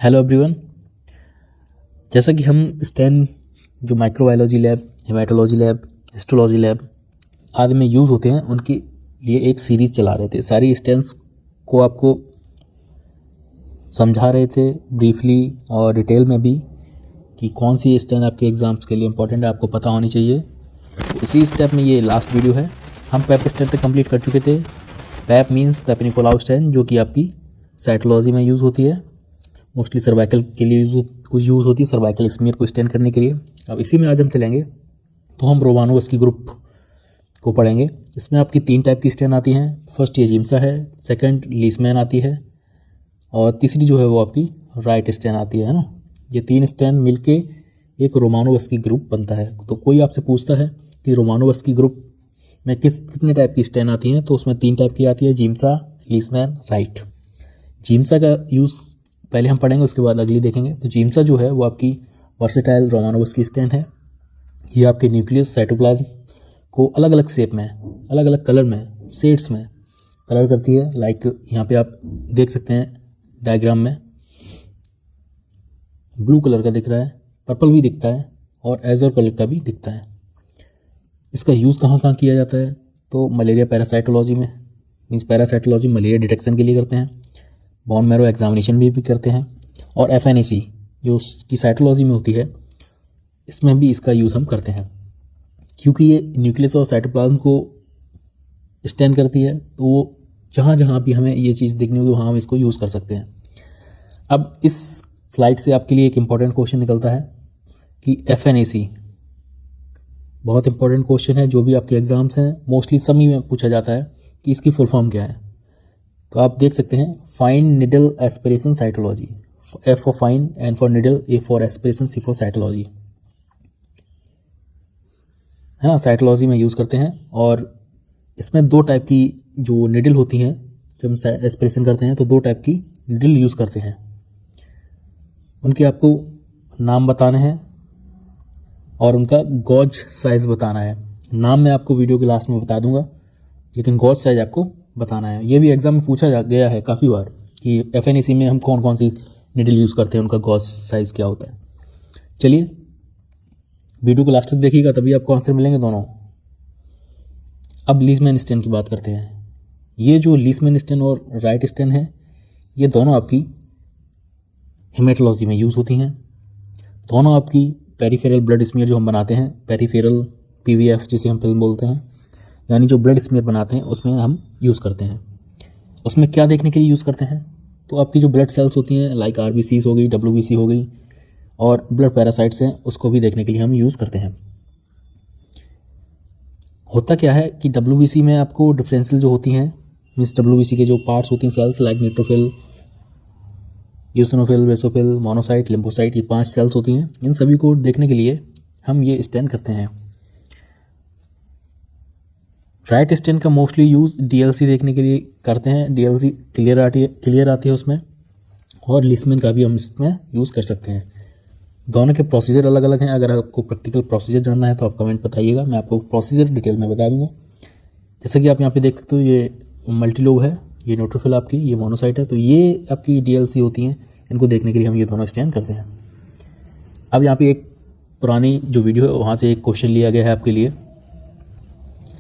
Hello everyone. जैसा कि हम स्टेन जो microbiology lab, haematology lab, histology lab आदि में यूज़ होते हैं उनके लिए एक सीरीज़ चला रहे थे। सारी स्टेन्स को आपको समझा रहे थे ब्रीफली और डिटेल में भी कि कौन सी स्टेन आपके एग्ज़ाम्स के लिए इम्पोर्टेंट है, आपको पता होनी चाहिए। उसी स्टेप में ये लास्ट वीडियो है। हम पैप स्टेन तक कंप्लीट कर चुके थे। पैप मीन्स पैप निकोलाउ स्टेन, जो कि आपकी साइटोलॉजी में यूज़ होती है, मोस्टली सर्वाइकल के लिए यूज़ होती है, सर्वाइकल स्मीयर को स्टेन करने के लिए। अब इसी में आज हम चलेंगे तो हम रोमानोवस्की ग्रुप को पढ़ेंगे। इसमें आपकी 3 टाइप की स्टेन आती हैं। फर्स्ट ये जिम्सा है, सेकंड लीसमैन आती है और तीसरी जो है वो आपकी राइट स्टेन आती है ना। ये 3 स्टेन मिलके एक रोमानोवस्की ग्रुप बनता है। तो कोई आपसे पूछता है कि रोमानोवस्की ग्रुप में कितने टाइप की स्टेन आती हैं, तो उसमें 3 टाइप की आती है, जिम्सा, लीसमैन, राइट। जिम्सा का यूज़ पहले हम पढ़ेंगे, उसके बाद अगली देखेंगे। तो जिम्सा जो है वो आपकी वर्सेटाइल रोमानोवस्की स्टेन है। ये आपके न्यूक्लियस साइटोप्लाज्म को अलग अलग शेप में, अलग अलग कलर में, शेड्स में कलर करती है। लाइक यहाँ पे आप देख सकते हैं डायग्राम में ब्लू कलर का दिख रहा है, पर्पल भी दिखता है और एजर कलर का भी दिखता है। इसका यूज़ कहाँ कहाँ किया जाता है, तो मलेरिया पैरासाइटोलॉजी में, मीन्स पैरासाइटोलॉजी मलेरिया डिटेक्शन के लिए करते हैं, बोन मैरो एग्जामिनेशन भी करते हैं, और FNAC जो उसकी साइटोलॉजी में होती है, इसमें भी इसका यूज़ हम करते हैं। क्योंकि ये न्यूक्लियस और साइटोप्लाज्म को स्टेन करती है, तो वो जहाँ जहाँ भी हमें ये चीज़ देखनी होगी वहाँ हम इसको यूज़ कर सकते हैं। अब इस स्लाइड से आपके लिए एक इम्पॉर्टेंट क्वेश्चन निकलता है कि FNAC बहुत इंपॉर्टेंट क्वेश्चन है, जो भी आपके एग्जाम्स हैं मोस्टली सभी में पूछा जाता है कि इसकी फुल फॉर्म क्या है। तो आप देख सकते हैं, fine needle aspiration cytology, F for fine, N for needle, A for aspiration, C for cytology, है ना। साइटोलॉजी में यूज़ करते हैं और इसमें 2 टाइप की जो निडल होती हैं, जब हम एस्पिरेशन करते हैं तो 2 टाइप की निडल यूज़ करते हैं। उनके आपको नाम बताने हैं और उनका गॉज साइज़ बताना है। नाम मैं आपको वीडियो के लास्ट में बता दूंगा, लेकिन गॉज साइज़ आपको बताना है। ये भी एग्जाम में पूछा गया है काफ़ी बार कि FNAC में हम कौन कौन सी निडल यूज़ करते हैं, उनका गॉज साइज़ क्या होता है। चलिए वीडियो को लास्ट तक देखिएगा, तभी आपको आंसर मिलेंगे दोनों। अब लीसमैन स्टेन की बात करते हैं। ये जो लीसमैन स्टेन और राइट स्टेन है, ये दोनों आपकी हेमेटोलॉजी में यूज़ होती हैं। दोनों आपकी पेरिफेरल ब्लड स्मीयर जो हम बनाते हैं, पेरिफेरल PVF जिसे हम फिल्म बोलते हैं, यानी जो ब्लड स्मीयर बनाते हैं उसमें हम यूज़ करते हैं। उसमें क्या देखने के लिए यूज़ करते हैं, तो आपकी जो ब्लड सेल्स होती हैं, लाइक RBCs हो गई, WBC हो गई, और ब्लड पैरासाइट्स हैं, उसको भी देखने के लिए हम यूज़ करते हैं। होता क्या है कि WBC में आपको डिफरेंशियल जो होती हैं, मीन्स WBC के जो पार्ट्स होती हैं cells, like neutrophil, eosinophil, basophil, monocyte, lymphocyte, ये 5 सेल्स होती हैं। इन सभी को देखने के लिए हम ये स्टेन करते हैं। राइट स्टेन का मोस्टली यूज़ DLC देखने के लिए करते हैं। DLC क्लियर आती है उसमें, और लीसमैन का भी हम इसमें यूज़ कर सकते हैं। दोनों के प्रोसीजर अलग अलग हैं। अगर आपको प्रैक्टिकल प्रोसीजर जानना है तो आप कमेंट बताइएगा, मैं आपको प्रोसीजर डिटेल में बता दूंगा। जैसा कि आप यहाँ पे देख सकते हो, ये मल्टीलोब है, ये न्यूट्रोफिल आपकी, ये मोनोसाइट है, तो ये आपकी DLC होती हैं। इनको देखने के लिए हम ये दोनों स्टेन करते हैं। अब यहाँ पे एक पुरानी जो वीडियो है वहाँ से एक क्वेश्चन लिया गया है आपके लिए।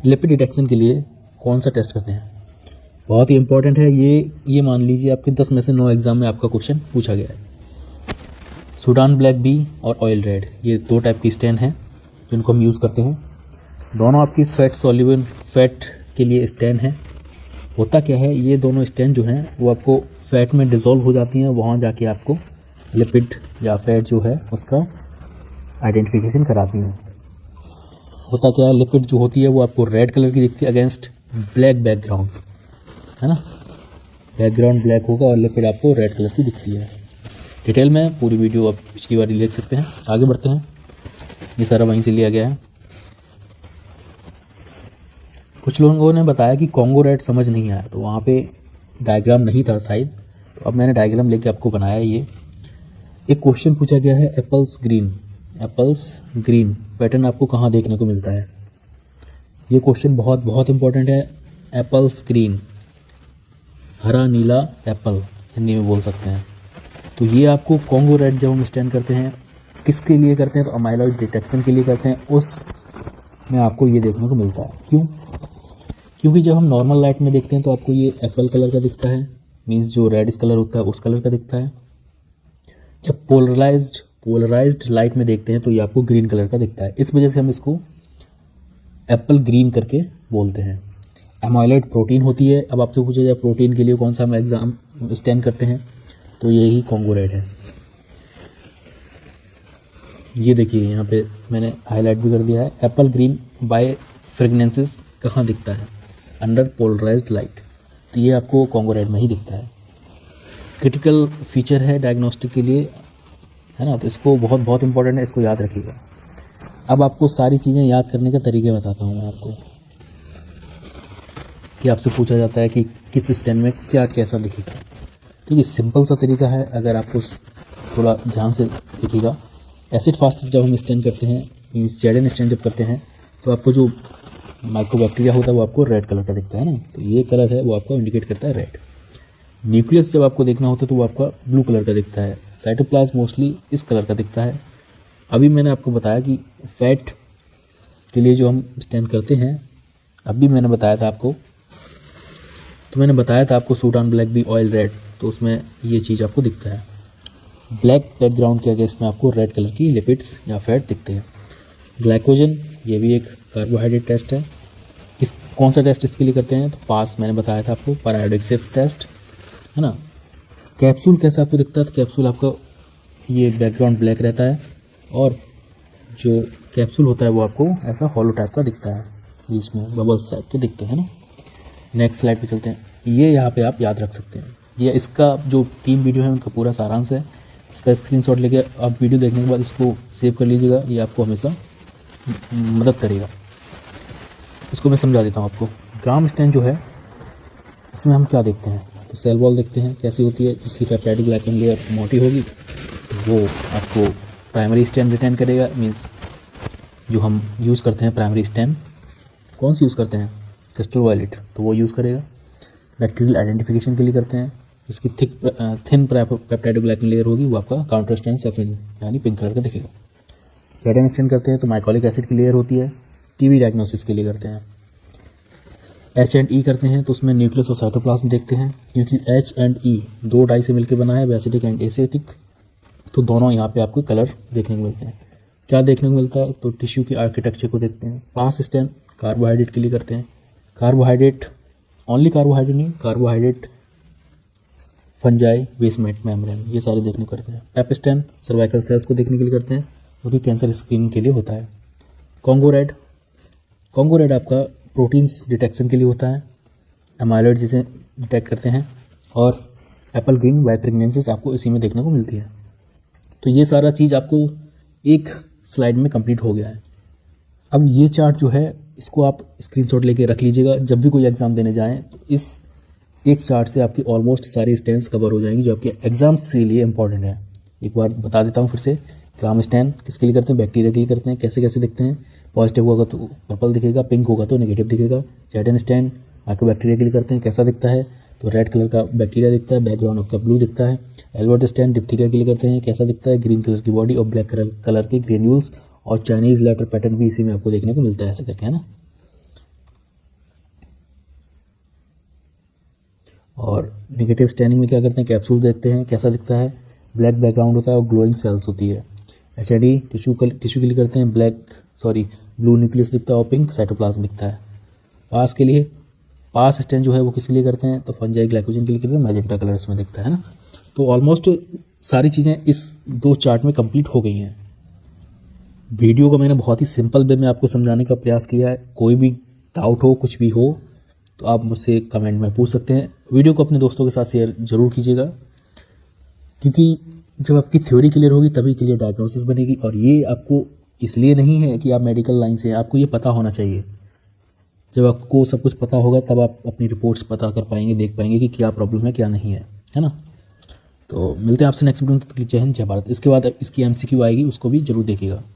लिपिड डिटेक्शन के लिए कौन सा टेस्ट करते हैं, बहुत ही इंपॉर्टेंट है ये मान लीजिए आपके 10 में से 9 एग्जाम में आपका क्वेश्चन पूछा गया है। सूडान ब्लैक बी और ऑयल रेड, ये 2 टाइप की स्टेन हैं जिनको हम यूज़ करते हैं। दोनों आपकी फैट सॉल्युबल फैट के लिए स्टेन है। होता क्या है, ये दोनों स्टेन जो हैं वो आपको फैट में डिज़ोल्व हो जाती हैं, वहाँ जाके आपको लिपिड या फैट जो है उसका आइडेंटिफिकेशन कराती हैं। होता क्या है, लिपिड जो होती है वो आपको रेड कलर की दिखती है अगेंस्ट ब्लैक बैकग्राउंड, है ना। बैकग्राउंड ब्लैक होगा और लिपिड आपको रेड कलर की दिखती है। डिटेल में पूरी वीडियो आप पिछली बार देख सकते हैं। आगे बढ़ते हैं, ये सारा वहीं से लिया गया है। कुछ लोगों ने बताया कि कॉन्गो रेड समझ नहीं आया, तो वहाँ पे डायग्राम नहीं था शायद, तो अब मैंने डायग्राम लेके आपको बनाया। ये एक क्वेश्चन पूछा गया है, एप्पल्स ग्रीन पैटर्न आपको कहाँ देखने को मिलता है। ये क्वेश्चन बहुत बहुत इंपॉर्टेंट है। एप्पल्स ग्रीन, हरा नीला एप्पल हिंदी में बोल सकते हैं। तो ये आपको कॉन्गो रेड जब हम स्टैन करते हैं किसके लिए करते हैं, तो अमाइलॉइड डिटेक्शन के लिए करते हैं, उस में आपको ये देखने को मिलता है। क्यों? क्योंकि जब हम नॉर्मल लाइट में देखते हैं तो आपको ये एप्पल कलर का दिखता है, मीन्स जो रेडिश कलर होता है उस कलर का दिखता है। जब पोलराइज्ड लाइट में देखते हैं तो ये आपको ग्रीन कलर का दिखता है। इस वजह से हम इसको एप्पल ग्रीन करके बोलते हैं। एमाइलॉइड प्रोटीन होती है। अब आपसे पूछा जाए प्रोटीन के लिए कौन सा हम एग्जाम स्टैंड करते हैं, तो यही कॉन्गो रेड है। ये देखिए यहाँ पे मैंने हाईलाइट भी कर दिया है। एप्पल ग्रीन बाय फ्रेगनेंसेस कहाँ दिखता है? Under polarised light. तो ये आपको कॉन्गो रेड में ही दिखता है। क्रिटिकल फीचर है डायग्नोस्टिक के लिए, है ना, तो इसको बहुत इंपॉर्टेंट है, इसको याद रखिएगा। अब आपको सारी चीज़ें याद करने का तरीके बताता हूँ मैं आपको, कि आपसे पूछा जाता है कि किस स्टैंड में क्या कैसा दिखेगा। ठीक है, सिंपल सा तरीका है, अगर आपको थोड़ा ध्यान से देखिएगा। एसिड फास्ट जब हम स्टैंड करते हैं, मीन्स जेडन स्टैंड जब करते हैं, तो आपको जो माइक्रोबैक्टीरिया होता है वो आपको रेड कलर का दिखता है ना, तो ये कलर है वो आपको इंडिकेट करता है रेड। न्यूक्लियस जब आपको देखना होता है तो वो आपका ब्लू कलर का दिखता है। साइटोप्लाज्म मोस्टली इस कलर का दिखता है। अभी मैंने आपको बताया कि फैट के लिए जो हम स्टैंड करते हैं, अभी मैंने बताया था आपको, तो मैंने बताया था आपको Sudan black B oil red, तो उसमें ये चीज़ आपको दिखता है। ब्लैक बैकग्राउंड के अगेंस्ट में आपको रेड कलर की लिपिड्स या फैट दिखते हैं। ग्लाइकोजन, ये भी एक कार्बोहाइड्रेट टेस्ट है। कौन सा टेस्ट इसके लिए करते हैं, तो पास मैंने बताया था आपको, पैरायोडिक शिफ्ट टेस्ट, है ना। कैप्सूल कैसा आपको दिखता है, तो कैप्सूल आपका ये बैकग्राउंड ब्लैक रहता है और जो कैप्सूल होता है वो आपको ऐसा हॉलो टाइप का दिखता है, बीच में बबल्स टाइप के दिखते हैं ना। नेक्स्ट स्लाइड पे चलते हैं। ये यहाँ पे आप याद रख सकते हैं। ये इसका जो 3 वीडियो है उनका पूरा सारांश है। इसका स्क्रीनशॉट लेके आप वीडियो देखने के बाद इसको सेव कर लीजिएगा, ये आपको हमेशा मदद करेगा। इसको मैं समझा देता हूँ आपको। ग्राम स्टैंड जो है इसमें हम क्या देखते हैं, तो सेल वॉल देखते हैं कैसी होती है, जिसकी पेप्टाइड ग्लाइकन लेयर मोटी होगी तो वो आपको प्राइमरी स्टैंड रिटेन करेगा। मीन्स जो हम यूज़ करते हैं प्राइमरी स्टैंड, कौन सी यूज़ करते हैं, क्रिस्टल वायलेट, तो वो यूज़ करेगा। बैक्टीरियल आइडेंटिफिकेशन के लिए करते हैं, जिसकी थिन पेप्टाइड ग्लाइकन लेयर होगी वो आपका काउंटर स्टैंड सफेद यानी पिंक कलर का दिखेगा। कैटन स्टैंड करते हैं तो माइकोलिक एसिड की लेयर होती है। टीबी डायग्नोसिस के लिए करते हैं। H&E करते हैं तो उसमें न्यूक्लियस और साइटोप्लाज्म देखते हैं, क्योंकि H&E 2 डाई से मिलकर बना है, बेसिटिक एंड एसिटिक, तो दोनों यहाँ पे आपको कलर देखने को मिलते हैं। क्या देखने को मिलता है, तो टिश्यू की आर्किटेक्चर को देखते हैं। पास स्टैंड कार्बोहाइड्रेट के लिए करते हैं। कार्बोहाइड्रेट ओनली कार्बोहाइड्रेट नहीं, कार्बोहाइड्रेट, फंजाई, बेसमेंट मेम्ब्रेन, ये सारे देखने को करते हैं। पेप स्टैंड सर्वाइकल सेल्स को देखने के लिए करते हैं, जो कि कैंसर स्क्रीनिंग के लिए होता है। कॉन्गो रेड आपका प्रोटीन्स डिटेक्शन के लिए होता है, एमाइलॉइड जिसे डिटेक्ट करते हैं, और एप्पल ग्रीन बाय फ्रेगनेंसेस आपको इसी में देखने को मिलती है। तो ये सारा चीज़ आपको एक स्लाइड में कंप्लीट हो गया है। अब ये चार्ट जो है इसको आप स्क्रीनशॉट लेके रख लीजिएगा, जब भी कोई एग्ज़ाम देने जाएं तो इस एक चार्ट से आपकी ऑलमोस्ट सारी स्टैंड्स कवर हो जाएंगी जो आपके एग्जाम्स के लिए इंपॉर्टेंट है। एक बार बता देता हूँ फिर से। ग्राम स्टैंड किसके लिए करते हैं, बैक्टीरिया के लिए करते हैं। कैसे कैसे दिखते हैं, पॉजिटिव होगा तो पर्पल दिखेगा, पिंक होगा तो नेगेटिव दिखेगा। जेडन स्टैंड माइक्रोबैक्टीरिया के लिए करते हैं, कैसा दिखता है, तो रेड कलर का बैक्टीरिया दिखता है, बैकग्राउंड आपका ब्लू दिखता है। एल्बर्ट स्टैंड डिप्थीरिया के लिए करते हैं, कैसा दिखता है, ग्रीन कलर की बॉडी और ब्लैक कलर के ग्रेन्यूल्स, और चाइनीज लेटर पैटर्न भी इसी में आपको देखने को मिलता है, ऐसे करके, है ना। और नेगेटिव स्टैंडिंग में क्या करते हैं, कैप्सूल देखते हैं, कैसा दिखता है, ब्लैक बैकग्राउंड होता है और ग्लोइंग सेल्स होती है। H&E टिश्यू के लिए करते हैं, ब्लू न्यूक्लियस दिखता है और पिंक साइटोप्लाज्म दिखता है। पास स्टैंड जो है वो किसके लिए करते हैं, तो फंजाई ग्लाइकोजन के लिए करते हैं, मैजेंटा कलर इसमें दिखता है ना। तो ऑलमोस्ट सारी चीज़ें इस 2 चार्ट में कंप्लीट हो गई हैं। वीडियो को मैंने बहुत ही सिंपल वे में आपको समझाने का प्रयास किया है। कोई भी डाउट हो, कुछ भी हो, तो आप मुझसे कमेंट में पूछ सकते हैं। वीडियो को अपने दोस्तों के साथ शेयर जरूर कीजिएगा, क्योंकि जब आपकी थ्योरी क्लियर होगी तभी क्लियर डायग्नोसिस बनेगी। और ये आपको इसलिए नहीं है कि आप मेडिकल लाइन से हैं, आपको ये पता होना चाहिए। जब आपको सब कुछ पता होगा तब आप अपनी रिपोर्ट्स पता कर पाएंगे, देख पाएंगे कि क्या प्रॉब्लम है क्या नहीं है ना। तो मिलते हैं आपसे नेक्स्ट वीडियो में। जय हिंद, जय भारत। इसके बाद इसकी MCQ आएगी, उसको भी जरूर देखिएगा।